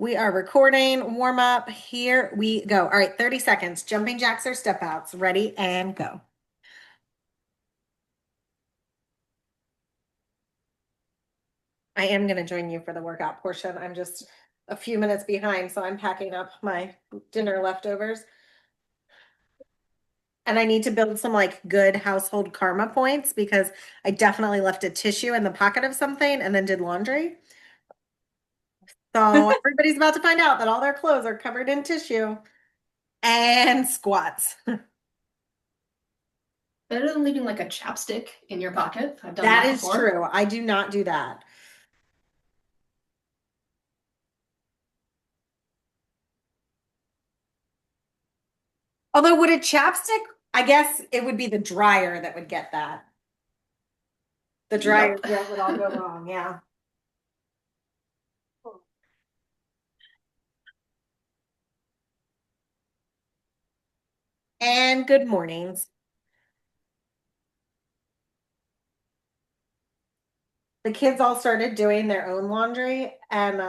We are recording, warm up. Here we go. All right, 30 seconds. Jumping jacks or step outs. Ready and go. I am going to join you for the workout portion. I'm just a few minutes behind, so I'm packing up my dinner leftovers. And I need to build some like good household karma points because I definitely left a tissue in the pocket of something and then did laundry. So everybody's about to find out that all their clothes are covered in tissue and squats. Better than leaving like a chapstick in your pocket. I've done That that is before. true. I do not do that. Although would a chapstick, I guess it would be the dryer that would get that. The dryer Yup. that would all go wrong. Yeah. And good mornings. The kids all started doing their own laundry, and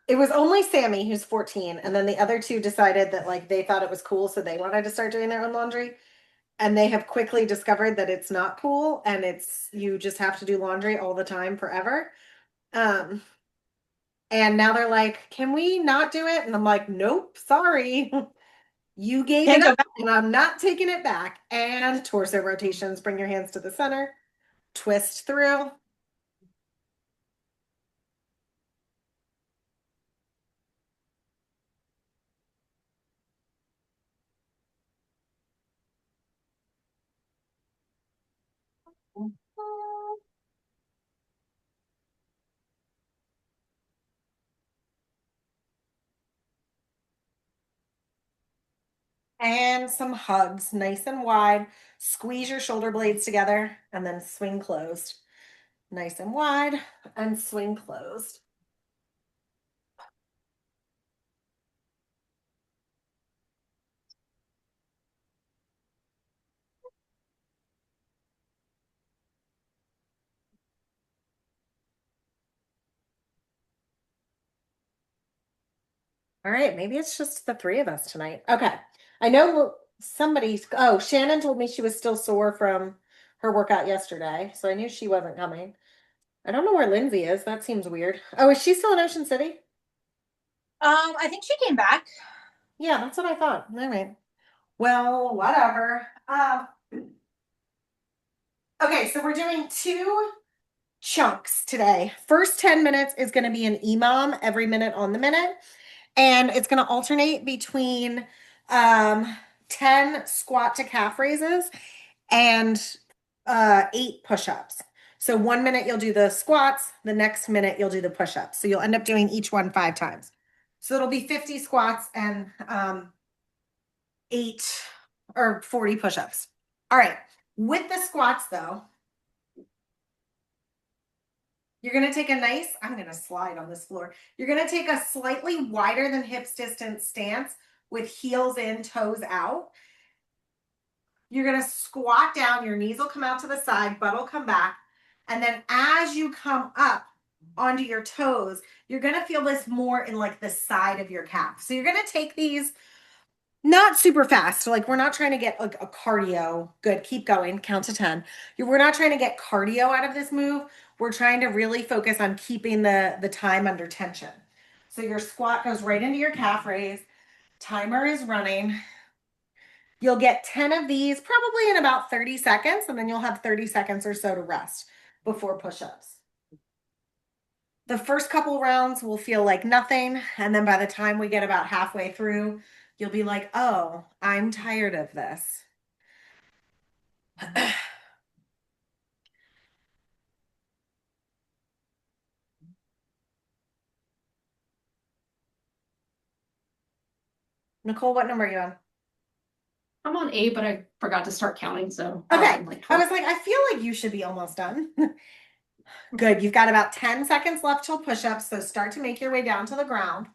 it was only Sammy who's 14, and then the other two decided that like they thought it was cool, so they wanted to start doing their own laundry. And they have quickly discovered that it's not cool, and it's you just have to do laundry all the time forever. Um, and now they're like, "Can we not do it?" And I'm like, "Nope, sorry." You gave it Can't go up back. and I'm not taking it back. And torso rotations. Bring your hands to the center, twist through. And some hugs, nice and wide. Squeeze your shoulder blades together and then swing closed. Nice and wide and swing closed. All right, maybe it's just the three of us tonight. Okay. I know oh, Shannon told me she was still sore from her workout yesterday, so I knew she wasn't coming. I don't know where Lindsay is. That seems weird. Oh, is she still in Ocean City? I think she came back. Yeah, that's what I thought. All right. Well, whatever. Okay, so we're doing two chunks today. First 10 minutes is going to be an EMOM every minute on the minute, and it's going to alternate between um, 10 squat to calf raises and 8 push-ups. So 1 minute you'll do the squats, the next minute you'll do the push-ups. So you'll end up doing each one 5 times. So it'll be 50 squats and 8 or 40 push-ups. All right. With the squats though, you're going to take a nice, I'm going to slide on this floor. You're going to take a slightly wider than hips distance stance with heels in, toes out. You're going to squat down, your knees will come out to the side, butt will come back. And then as you come up onto your toes, you're going to feel this more in like the side of your calf. So you're going to take these not super fast. Like we're not trying to get like a cardio. Good. Keep going. Count to 10. We're not trying to get cardio out of this move. We're trying to really focus on keeping the time under tension. So your squat goes right into your calf raise. Timer is running. You'll get 10 of these probably in about 30 seconds, and then you'll have 30 seconds or so to rest before push-ups. The first couple rounds will feel like nothing, and then by the time we get about halfway through, you'll be like, oh, I'm tired of this. Nicole, what number are you on? I'm on 8, but I forgot to start counting, so probably Okay. on like I 12. was like, I feel like you should be almost done. Good. You've got about 10 seconds left till push-ups, so start to make your way down to the ground.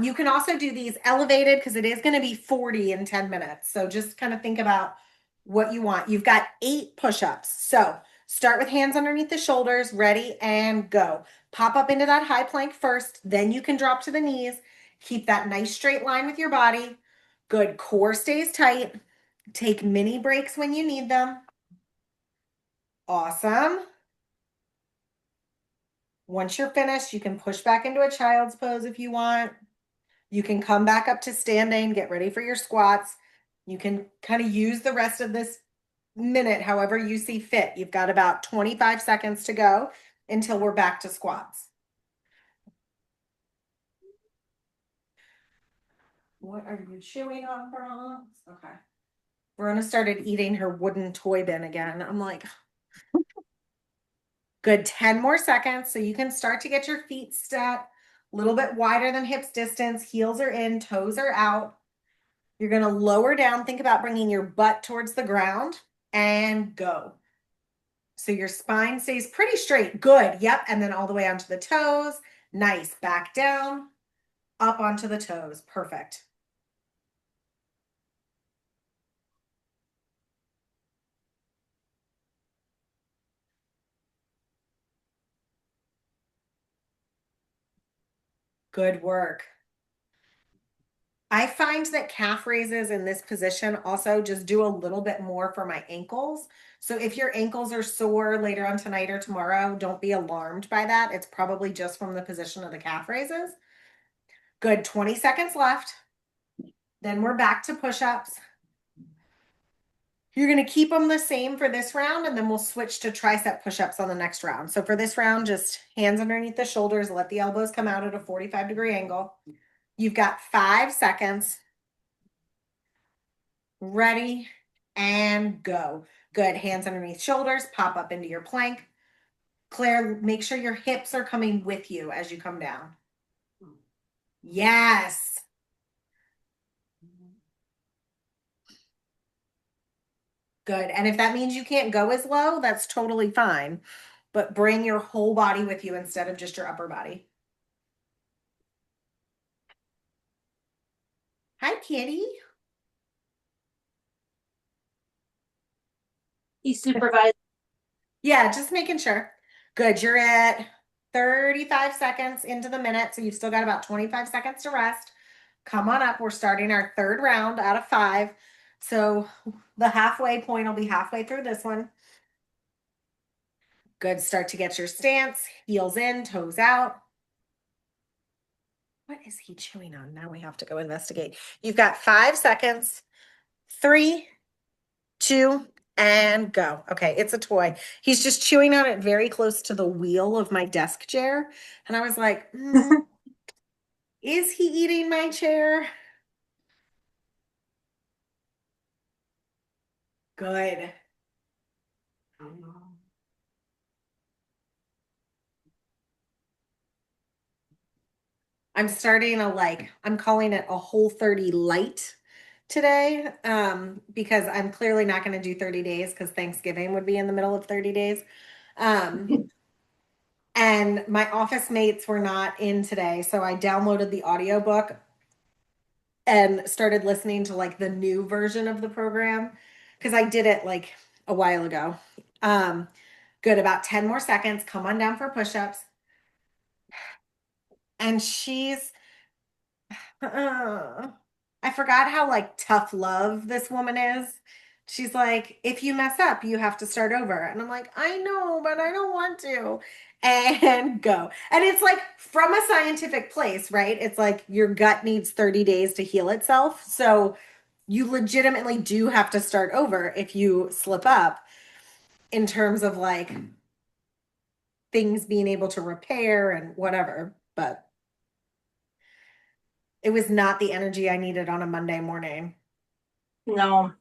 You can also do these elevated because it is going to be 40 in 10 minutes. So just kind of think about what you want. You've got 8 push-ups. So start with hands underneath the shoulders, ready and go. Pop up into that high plank first, then you can drop to the knees. Keep that nice straight line with your body. Good. Core stays tight. Take mini breaks when you need them. Awesome. Once you're finished, you can push back into a child's pose if you want. You can come back up to standing, get ready for your squats. You can kind of use the rest of this minute however you see fit. You've got about 25 seconds to go until we're back to squats. What are you chewing on, Bronx? Okay. Verona started eating her wooden toy bin again. I'm like, good. 10 more seconds. So you can start to get your feet set a little bit wider than hips distance. Heels are in, toes are out. You're going to lower down. Think about bringing your butt towards the ground and go. So your spine stays pretty straight. Good. Yep. And then all the way onto the toes. Nice. Back down, up onto the toes. Perfect. Good work. I find that calf raises in this position also just do a little bit more for my ankles. So if your ankles are sore later on tonight or tomorrow, don't be alarmed by that. It's probably just from the position of the calf raises. Good. 20 seconds left. Then we're back to push-ups. You're going to keep them the same for this round, and then we'll switch to tricep push-ups on the next round. So for this round, just hands underneath the shoulders, let the elbows come out at a 45-degree angle. You've got 5 seconds. Ready and go. Good. Hands underneath shoulders, pop up into your plank. Claire, make sure your hips are coming with you as you come down. Yes. Good. And if that means you can't go as low, that's totally fine. But bring your whole body with you instead of just your upper body. Hi, kitty. He's supervised. Yeah, just making sure. Good. You're at 35 seconds into the minute, so you've still got about 25 seconds to rest. Come on up. We're starting our third round out of 5. So the halfway point will be halfway through this one. Good. Start to get your stance. Heels in, toes out. What is he chewing on? Now we have to go investigate. You've got 5 seconds. 3, 2, and go. Okay, it's a toy. He's just chewing on it very close to the wheel of my desk chair. And I was like, is he eating my chair? Good. I'm starting I'm calling it a Whole30 light today, because I'm clearly not going to do 30 days because Thanksgiving would be in the middle of 30 days. And my office mates were not in today, so I downloaded the audiobook and started listening to the new version of the program because I did it a while ago. Good, about 10 more seconds. Come on down for push-ups. And she's I forgot how tough love this woman is. She's like, if you mess up, you have to start over. And I'm like, I know, but I don't want to. And go. And it's from a scientific place, right? It's your gut needs 30 days to heal itself. So you legitimately do have to start over if you slip up in terms of things being able to repair and whatever. But it was not the energy I needed on a Monday morning. No.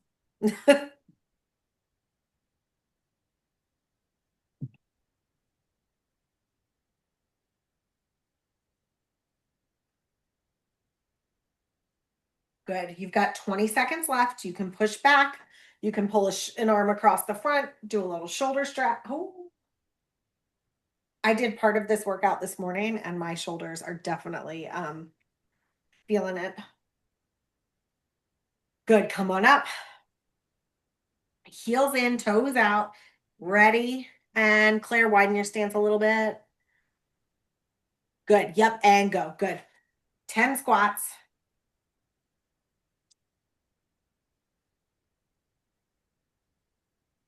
Good. You've got 20 seconds left. You can push back. You can pull an arm across the front, do a little shoulder strap. Oh, I did part of this workout this morning and my shoulders are definitely feeling it. Good. Come on up. Heels in, toes out. Ready. And Claire, widen your stance a little bit. Good. Yep. And go. Good. 10 squats.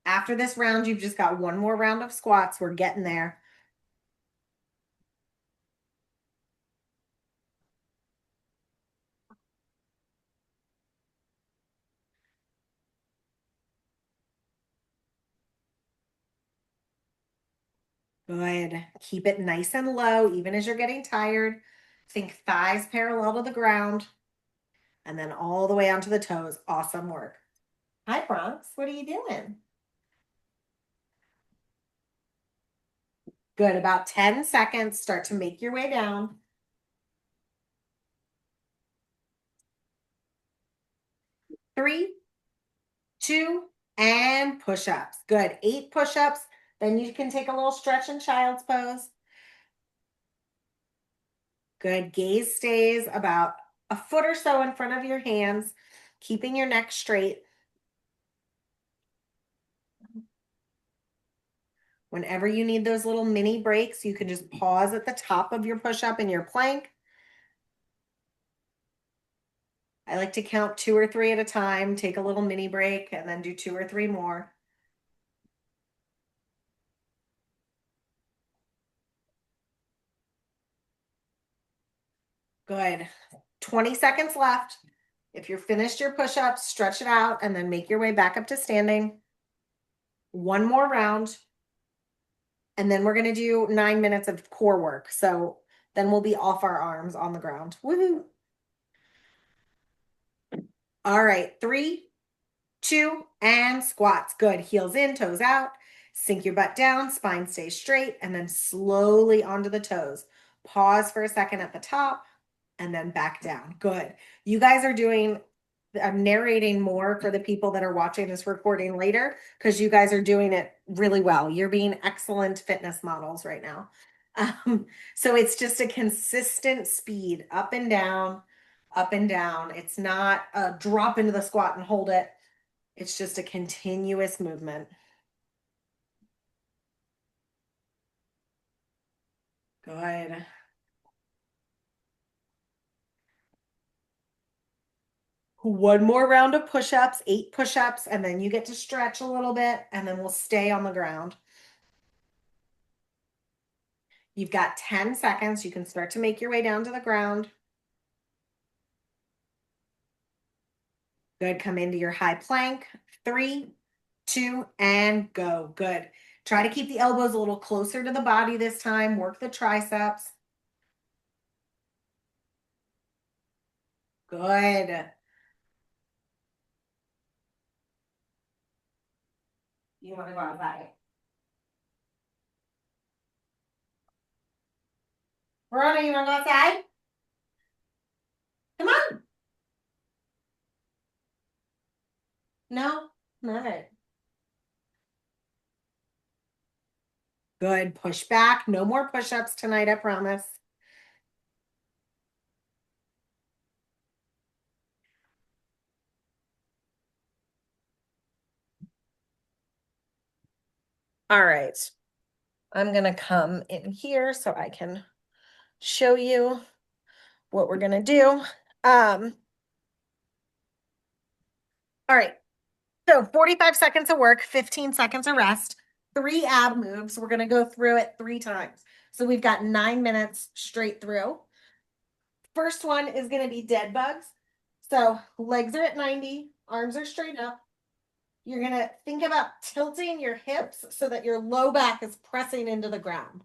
After this round, you've just got one more round of squats. We're getting there. Good. Keep it nice and low, even as you're getting tired. Think thighs parallel to the ground. And then all the way onto the toes. Awesome work. Hi, Bronx. What are you doing? Good. About 10 seconds. Start to make your way down. 3, 2, and push-ups. Good. 8 push-ups. Then you can take a little stretch in child's pose. Good. Gaze stays about a foot or so in front of your hands, keeping your neck straight. Whenever you need those little mini breaks, you can just pause at the top of your push-up and your plank. I like to count 2 or 3 at a time, take a little mini break, and then do 2 or 3 more. Good. 20 seconds left. If you're finished your push-ups, stretch it out and then make your way back up to standing. One more round. And then we're going to do 9 minutes of core work. So then we'll be off our arms on the ground. Woohoo. All right. 3, 2, and squats. Good. Heels in, toes out. Sink your butt down, spine stays straight, and then slowly onto the toes. Pause for a second at the top and then back down. Good. You guys are doing, I'm narrating more for the people that are watching this recording later because you guys are doing it really well. You're being excellent fitness models right now. So it's just a consistent speed up and down, up and down. It's not a drop into the squat and hold it. It's just a continuous movement. Good. One more round of push-ups, 8 push-ups, and then you get to stretch a little bit, and then we'll stay on the ground. You've got 10 seconds. You can start to make your way down to the ground. Good. Come into your high plank. 3, 2, and go. Good. Try to keep the elbows a little closer to the body this time. Work the triceps. Good. You want to go outside? Verona, you want to go outside? Come on. No? All right. Good. Push back. No more push-ups tonight, I promise. All right. I'm going to come in here so I can show you what we're going to do. All right. So 45 seconds of work, 15 seconds of rest, 3 ab moves. We're going to go through it 3 times. So we've got 9 minutes straight through. First one is going to be dead bugs. So legs are at 90, arms are straight up. You're going to think about tilting your hips so that your low back is pressing into the ground.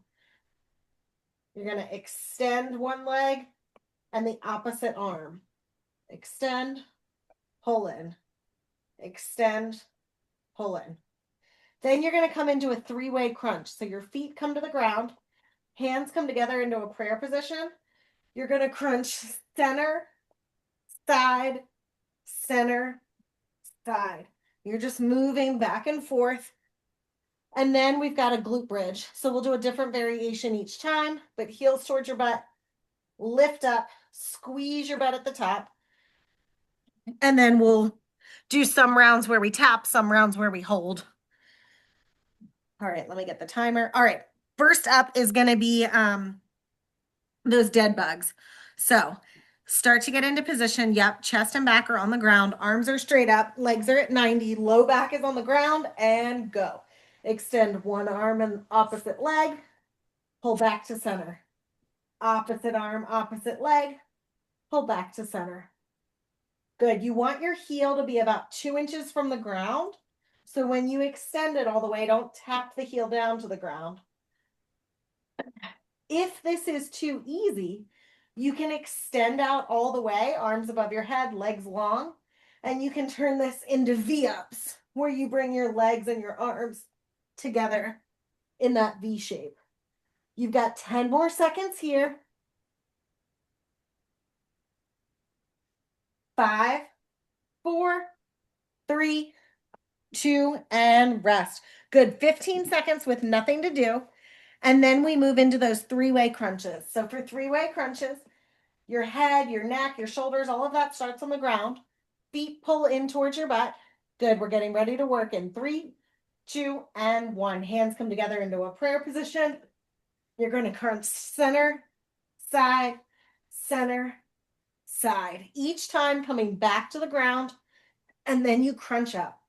You're going to extend one leg and the opposite arm. Extend, pull in. Extend, pull in. Then you're going to come into a 3-way crunch. So your feet come to the ground, hands come together into a prayer position. You're going to crunch center, side, center, side. You're just moving back and forth. And then we've got a glute bridge. So we'll do a different variation each time, but heels towards your butt, lift up, squeeze your butt at the top. And then we'll do some rounds where we tap, some rounds where we hold. All right, let me get the timer. All right, first up is going to be those dead bugs. So start to get into position. Yep, chest and back are on the ground. Arms are straight up. Legs are at 90. Low back is on the ground and go. Extend one arm and opposite leg. Pull back to center. Opposite arm, opposite leg. Pull back to center. Good. You want your heel to be about 2 inches from the ground. So when you extend it all the way, don't tap the heel down to the ground. If this is too easy, you can extend out all the way, arms above your head, legs long, and you can turn this into V-ups, where you bring your legs and your arms together in that V shape. You've got 10 more seconds here. 5, 4, 3, 2, and rest. Good. 15 seconds with nothing to do. And then we move into those 3-way crunches. So for 3-way crunches, your head, your neck, your shoulders, all of that starts on the ground. Feet pull in towards your butt. Good. We're getting ready to work in 3, 2, and 1. Hands come together into a prayer position. You're going to crunch center, side, center, side. Each time coming back to the ground, and then you crunch up.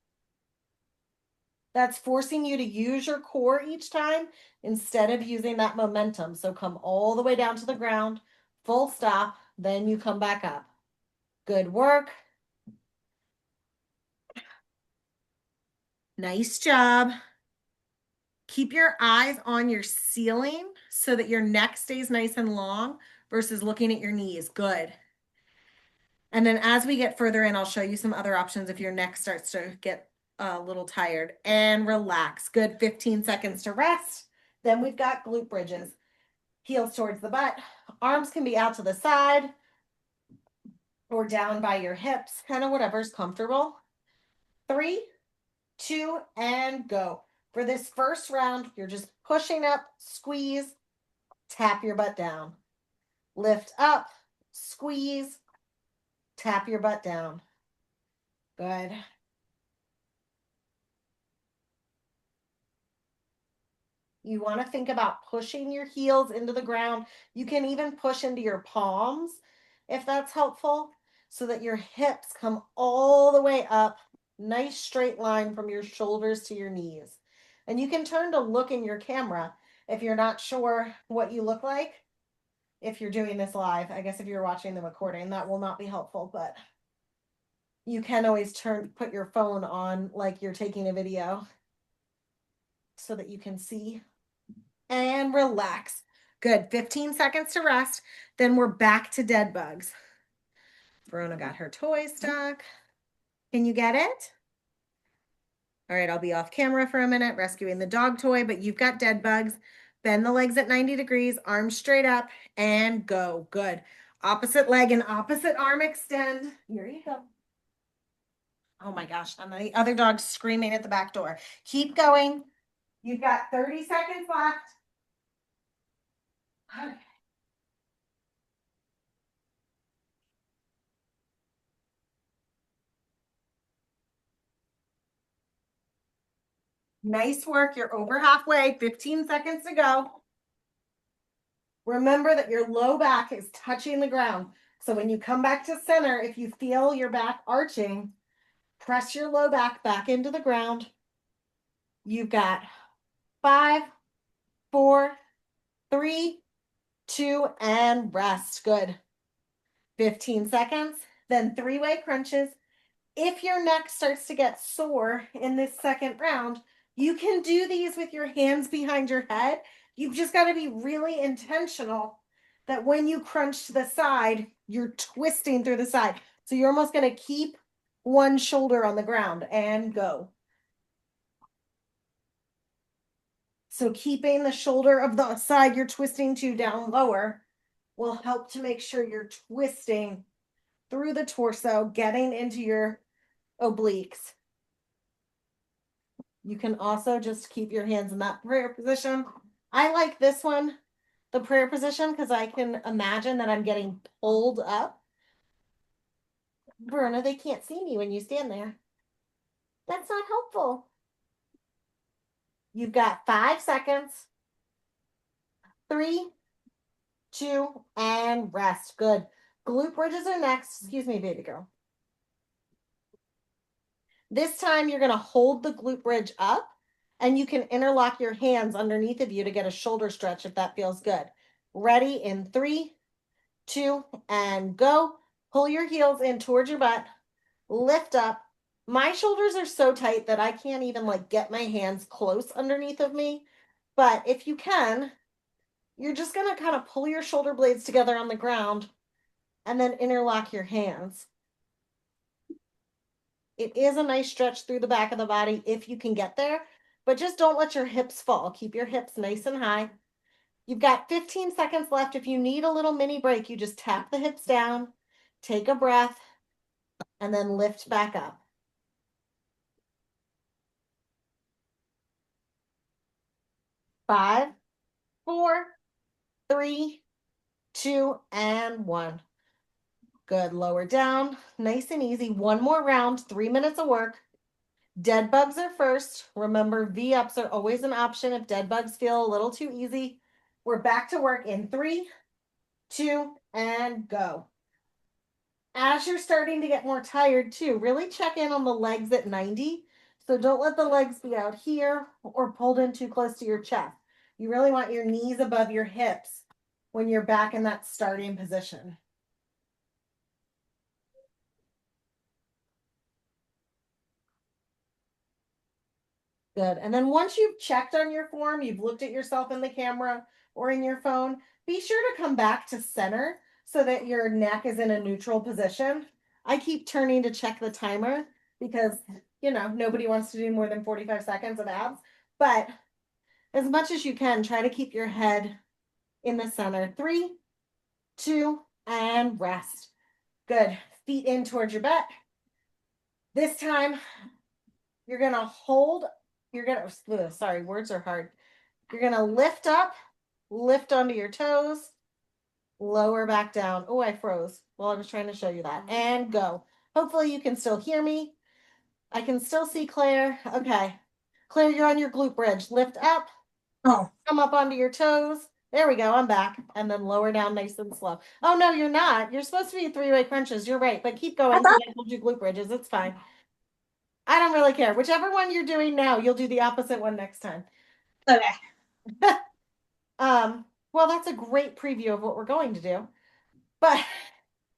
That's forcing you to use your core each time instead of using that momentum. So come all the way down to the ground, full stop, then you come back up. Good work. Nice job. Keep your eyes on your ceiling so that your neck stays nice and long versus looking at your knees. Good. And then as we get further in, I'll show you some other options if your neck starts to get a little tired. And relax. Good. 15 seconds to rest. Then we've got glute bridges. Heels towards the butt. Arms can be out to the side or down by your hips, kind of whatever's comfortable. 3, 2, and go. For this first round, you're just pushing up, squeeze, tap your butt down. Lift up, squeeze, tap your butt down. Good. You want to think about pushing your heels into the ground. You can even push into your palms if that's helpful, so that your hips come all the way up. Nice straight line from your shoulders to your knees. And you can turn to look in your camera if you're not sure what you look like. If you're doing this live, I guess if you're watching the recording, that will not be helpful, but you can always put your phone on like you're taking a video so that you can see. And relax. Good. 15 seconds to rest. Then we're back to dead bugs. Verona got her toy stuck. Can you get it? All right, I'll be off camera for a minute, rescuing the dog toy, but you've got dead bugs. Bend the legs at 90 degrees, arms straight up, and go. Good. Opposite leg and opposite arm extend. Here you go. Oh my gosh, and the other dog's screaming at the back door. Keep going. You've got 30 seconds left. Okay. Nice work. You're over halfway. 15 seconds to go. Remember that your low back is touching the ground. So when you come back to center, if you feel your back arching, press your low back into the ground. You've got 5, 4, 3, 2, and rest. Good. 15 seconds. Then 3-way crunches. If your neck starts to get sore in this second round, you can do these with your hands behind your head. You've just got to be really intentional that when you crunch to the side, you're twisting through the side. So you're almost going to keep one shoulder on the ground and go. So keeping the shoulder of the side you're twisting to down lower will help to make sure you're twisting through the torso, getting into your obliques. You can also just keep your hands in that prayer position. I like this one, the prayer position, because I can imagine that I'm getting pulled up. Verona, they can't see me when you stand there. That's not helpful. You've got 5 seconds. 3, 2, and rest. Good. Glute bridges are next. Excuse me, baby girl. This time you're going to hold the glute bridge up and you can interlock your hands underneath of you to get a shoulder stretch if that feels good. Ready in 3, 2, and go. Pull your heels in towards your butt. Lift up. My shoulders are so tight that I can't even like get my hands close underneath of me. But if you can, you're just going to kind of pull your shoulder blades together on the ground and then interlock your hands. It is a nice stretch through the back of the body if you can get there, but just don't let your hips fall. Keep your hips nice and high. You've got 15 seconds left. If you need a little mini break, you just tap the hips down, take a breath, and then lift back up. 5, 4, 3, 2, and 1. Good. Lower down. Nice and easy. One more round. 3 minutes of work. Dead bugs are first. Remember, V-ups are always an option if dead bugs feel a little too easy. We're back to work in 3, 2, and go. As you're starting to get more tired too, really check in on the legs at 90. So don't let the legs be out here or pulled in too close to your chest. You really want your knees above your hips when you're back in that starting position. Good. And then once you've checked on your form, you've looked at yourself in the camera or in your phone, be sure to come back to center so that your neck is in a neutral position. I keep turning to check the timer because, you know, nobody wants to do more than 45 seconds of abs. But as much as you can, try to keep your head in the center. 3, 2, and rest. Good. Feet in towards your butt. This time, you're going to hold. You're going to, sorry, words are hard. You're going to lift up, lift onto your toes, lower back down. Oh, I froze. Well, I was trying to show you that. And go. Hopefully you can still hear me. I can still see Claire. Okay. Claire, you're on your glute bridge. Lift up. Oh. Come up onto your toes. There we go. I'm back. And then lower down nice and slow. Oh, no, you're not. You're supposed to be 3-way crunches. You're right. But keep going. I told you glute bridges. It's fine. I don't really care. Whichever one you're doing now, you'll do the opposite one next time. Okay. Well, that's a great preview of what we're going to do. But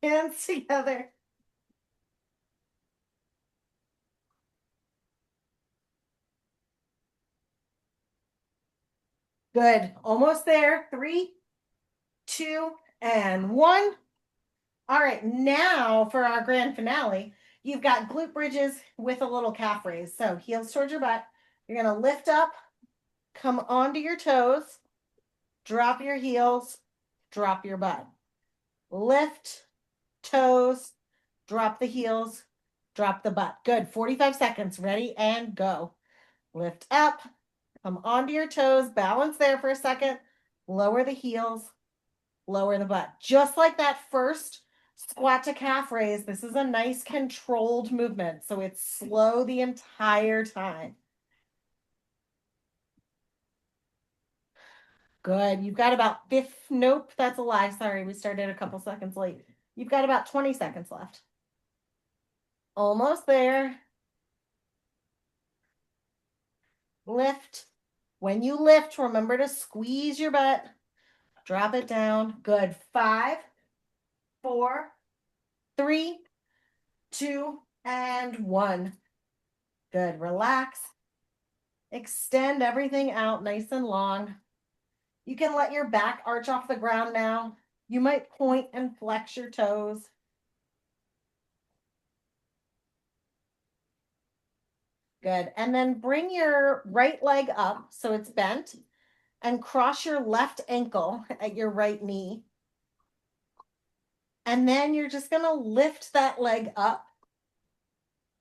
hands together. Good. Almost there. 3, 2, and 1. All right. Now for our grand finale, you've got glute bridges with a little calf raise. So heels towards your butt. You're going to lift up, come onto your toes, drop your heels, drop your butt. Lift, toes, drop the heels, drop the butt. Good. 45 seconds. Ready and go. Lift up, come onto your toes, balance there for a second, lower the heels, lower the butt. Just like that first squat to calf raise, this is a nice controlled movement. So it's slow the entire time. Good. You've got about nope, that's a lie. Sorry, we started a couple seconds late. You've got about 20 seconds left. Almost there. Lift. When you lift, remember to squeeze your butt. Drop it down. Good. 5, 4, 3, 2, and 1. Good. Relax. Extend everything out nice and long. You can let your back arch off the ground now. You might point and flex your toes. Good. And then bring your right leg up so it's bent and cross your left ankle at your right knee. And then you're just going to lift that leg up,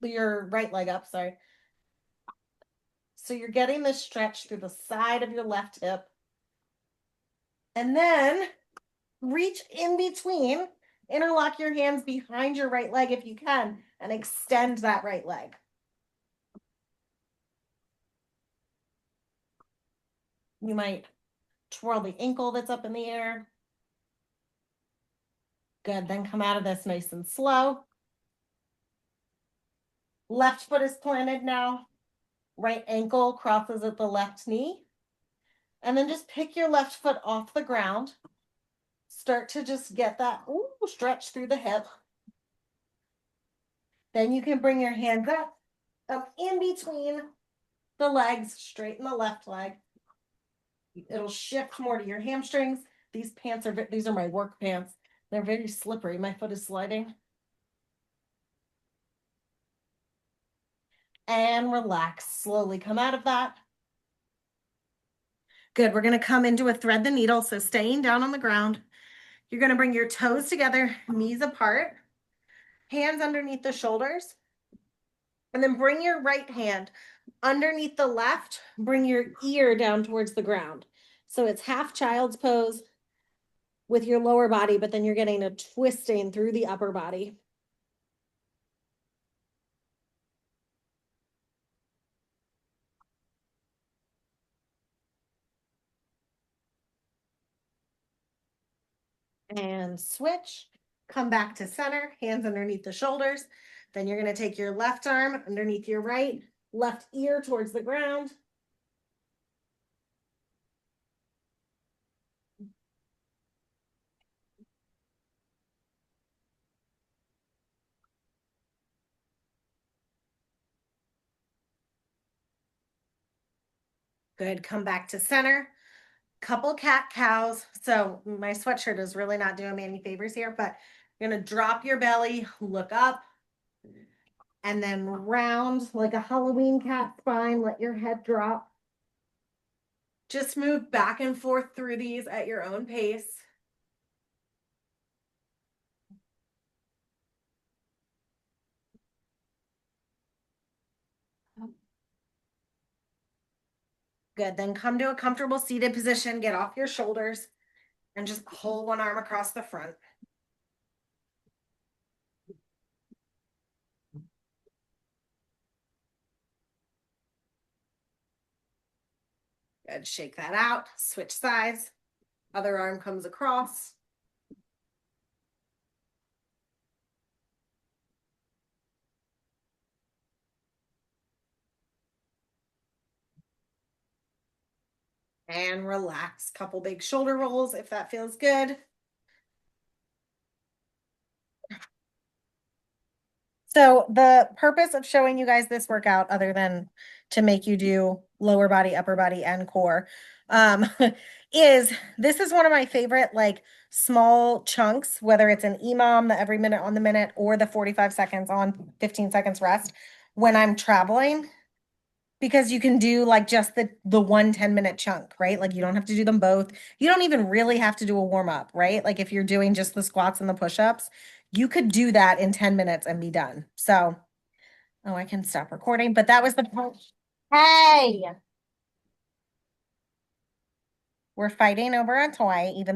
your right leg up, sorry. So you're getting this stretch through the side of your left hip. And then reach in between, interlock your hands behind your right leg if you can, and extend that right leg. You might twirl the ankle that's up in the air. Good, then come out of this nice and slow. Left foot is planted now. Right ankle crosses at the left knee. And then just pick your left foot off the ground. Start to just get that stretch through the hip. Then you can bring your hands up in between the legs, straighten the left leg. It'll shift more to your hamstrings. These are my work pants. They're very slippery. My foot is sliding. And relax. Slowly come out of that. Good. We're going to come into a thread the needle. So staying down on the ground. You're going to bring your toes together, knees apart, hands underneath the shoulders. And then bring your right hand underneath the left. Bring your ear down towards the ground. So it's half child's pose with your lower body, but then you're getting a twisting through the upper body. And switch, come back to center, hands underneath the shoulders. Then you're going to take your left arm underneath your right, left ear towards the ground. Good, come back to center. Couple cat cows. So my sweatshirt is really not doing me any favors here, but you're going to drop your belly, look up, and then round like a Halloween cat spine. Let your head drop. Just move back and forth through these at your own pace. Good, then come to a comfortable seated position, get off your shoulders, and just hold one arm across the front. Good, shake that out, switch sides. Other arm comes across. And relax, couple big shoulder rolls if that feels good. So the purpose of showing you guys this workout, other than to make you do lower body, upper body, and core, is this is one of my favorite like small chunks, whether it's an EMOM, the every minute on the minute, or the 45 seconds on, 15 seconds rest when I'm traveling. Because you can do like just the 1 10-minute chunk, right? Like you don't have to do them both. You don't even really have to do a warm up, right? Like if you're doing just the squats and the push-ups, you could do that in 10 minutes and be done. So, oh, I can stop recording, but that was the point. Hey, we're fighting over a toy, even